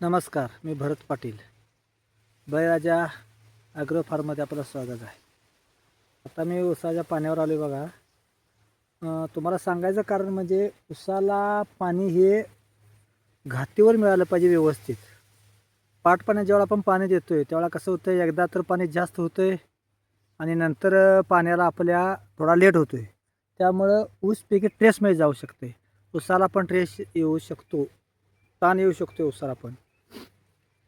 नमस्कार, मी भरत पाटील. बळीराजा ॲग्रो फार्ममध्ये आपलं स्वागत आहे. आता मी उसाच्या पाण्यावर आलो बघा. तुम्हाला सांगायचं कारण म्हणजे उसाला पाणी हे घातीवर मिळालं पाहिजे व्यवस्थित. पाटपाण्यात जेव्हा आपण पाणी देतोय तेव्हा कसं होतं, एकदा तर पाणी जास्त होतंय आणि नंतर पाण्याला आपल्या थोडा लेट होतोय. त्यामुळं ऊसपैकी ट्रेसमध्ये जाऊ शकते. उसाला पण ट्रेस येऊ शकतो, ताण येऊ शकतो उसाला पण.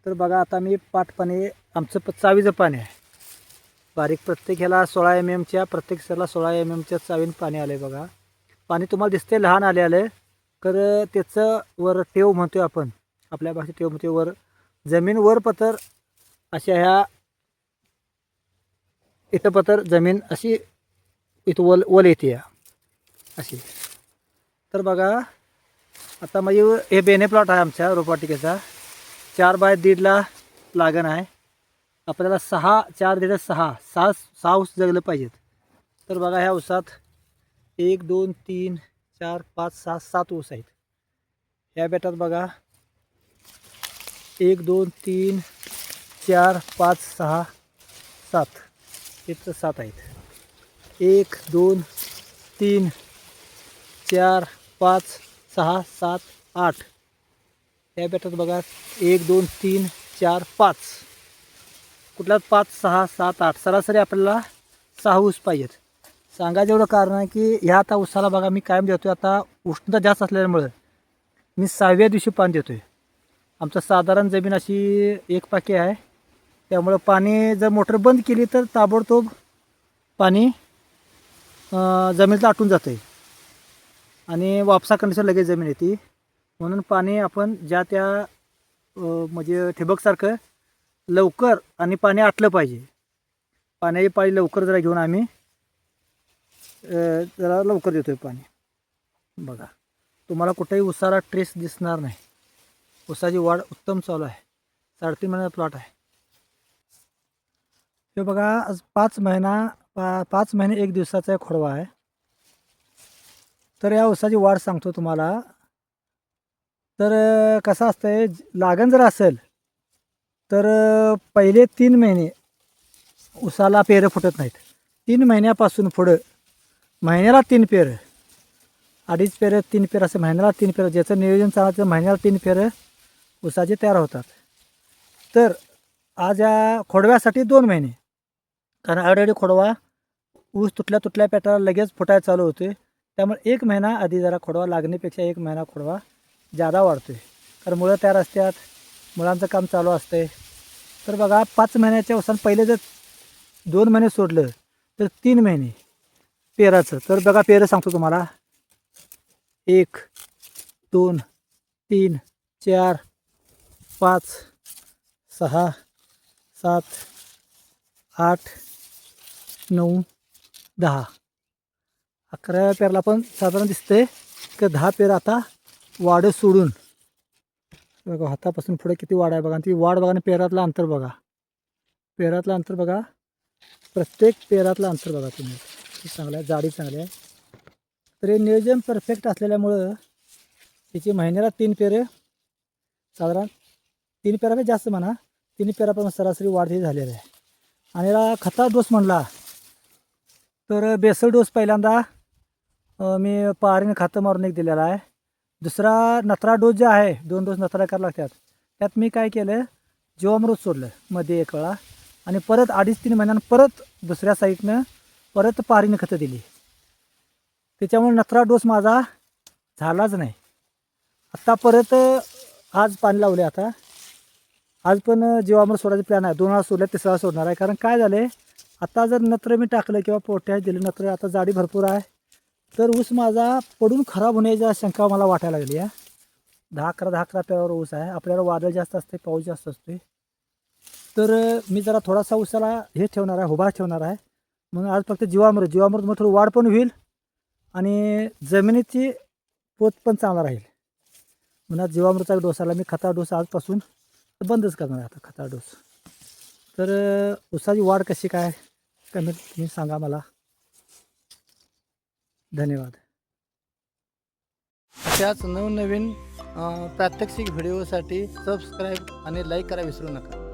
तर बघा आता मी पाटपाणी आमचं चावीचं पाणी आहे. बारीक प्रत्येक ह्याला 16 MM प्रत्येक सेला 16 MM चावीनं पाणी आलं आहे बघा. पाणी तुम्हाला दिसते लहान आले तर त्याचं वर टेव म्हणतोय आपण, आपल्या भाषेत टेव म्हणतोय. वर जमीन वर पतर अशा ह्या इथं पतर जमीन अशी इथं वल येते अशी. तर बघा आता माझी हे बेने प्लॉट आहे आमच्या रोपवाटिकेचा. 4x1.5 लागण आहे. आपल्याला 6 4 1.5 6 ऊस जगलं पाहिजेत. तर बघा ह्या ऊसात 1 2 3 4 5 6 7 ऊस आहेत. ह्या बेटात बघा 1 2 3 4 5 6 7 इथं 7 आहेत. 1 2 3 4 5 6 7 8. या बेटात बघा 1 2 3 4 5, कुठल्यात 5 6 7 8, सरासरी आपल्याला 6 ऊस पाहिजेत. सांगायचं एवढं कारण आहे की ह्या आता ऊसाला बघा मी कायम देतोय. आता उष्णता जास्त असल्यामुळं मी 6व्या दिवशी पाणी देतोय. आमचं साधारण जमीन अशी एक पाकी आहे, त्यामुळं पाणी जर मोटर बंद केली तर ताबडतोब पाणी जमिनीत आटून जातं आहे आणि वापसा कंडिशन लगेच जमीन येते. म्हणून पाणी आपण ज्या त्या म्हणजे ठिबकसारखं लवकर आणि पाणी आटलं पाहिजे. पाण्याची पाळी लवकर जरा घेऊन आम्ही जरा लवकर देतोय पाणी. बघा तुम्हाला कुठेही उसाला ट्रेस दिसणार नाही. उसाची वाढ उत्तम चालू आहे. 3.5 महिन्याचा प्लॉट आहे. हे बघा आज 5 महिने 1 दिवसाचा एक खोडवा आहे. तर या उसाची वाढ सांगतो तुम्हाला. तर कसं असतंय, लागण जर असेल तर पहिले 3 महिने उसाला पेरं फुटत नाहीत. 3 महिन्यापासून पुढं महिन्याला 3 पेरं, 2.5 पेरं 3 पेरं असं महिन्याला 3 पेरं, ज्याचं नियोजन चालायचं महिन्याला 3 पेरं उसाचे तयार होतात. तर आज या खोडव्यासाठी 2 महिने, कारण ऑलरेडी खोडवा ऊस तुटल्या पेटाला लगेच फुटायला चालू होते. त्यामुळे 1 महिना आधी जरा खोडवा लागण्यापेक्षा 1 महिना खोडवा जादा वाढतो आहे. कारण मुळं तयार असतात, मुळांचं काम चालू असतं. तर बघा 5 महिन्याच्या उसानं पहिले जर 2 महिने सोडलं तर 3 महिने पेराचं. तर बघा पेरं सांगतो तुम्हाला. 1 2 3 4 5 6 7 8 9 10. 11व्या पेरला पण साधारण दिसतंय की 10 पेरं आता वाढ सोडून बघा हातापासून पुढे किती वाढ आहे बघा. ती वाढ बघा आणि पेरातलं अंतर बघा. पेरातलं अंतर बघा, प्रत्येक पेरातलं अंतर बघा तुम्ही. चांगलं आहे, जाडी चांगली आहे. तर हे नियोजन परफेक्ट असलेल्यामुळं त्याची महिन्याला 3 पेरं, साधारण 3 पेरापेक्षा जास्त म्हणा, 3 पेरापर्यंत सरासरी वाढ ही झालेली आहे. आणि याला खता डोस म्हणला तर बेसल डोस पहिल्यांदा मी पारीने खतं मारून एक दिलेला आहे. दुसरा नत्रा डोस जे आहे, 2 डोस नत्रा करायला लागतात. त्यात मी काय केलं, जीवामृत सोडलं मध्ये एक वेळा आणि परत 2.5-3 महिन्यांनी परत दुसऱ्या साईडनं परत पारीने खतं दिली. त्याच्यामुळे नत्रा डोस माझा झालाच नाही. आत्ता परत आज पाणी लावले. आता आज पण जीवामृत सोडायचं प्लॅन आहे. 2 वेळा सोडलं, 3रा वेळा सोडणार आहे. कारण काय झालं आहे, आता जर नत्र मी टाकलं किंवा पोट्यास दिलं नत्र, आता जाडी भरपूर आहे, तर ऊस माझा पडून खराब होण्याची शंका मला वाटायला लागली आहे. 10-11 पेरावर ऊस आहे. आपल्याला वादळ जास्त असते, पाऊस जास्त असते. तर मी जरा थोडासा ऊसाला हे ठेवणार आहे, उभा ठेवणार आहे. म्हणून आज फक्त जीवामृत मग थोडं वाढ पण होईल आणि जमिनीची पोत पण चांगला राहील. म्हणून जीवामृताच्या डोसाला मी खता डोस आजपासून बंदच करणार आहे आता, खता डोस. तर ऊसाची वाढ कशी काय कमी तुम्ही सांगा मला. धन्यवाद. अशाच नवनवीन प्रात्यक्षिक व्हिडिओसाठी सबस्क्राईब आणि लाईक करा विसरू नका.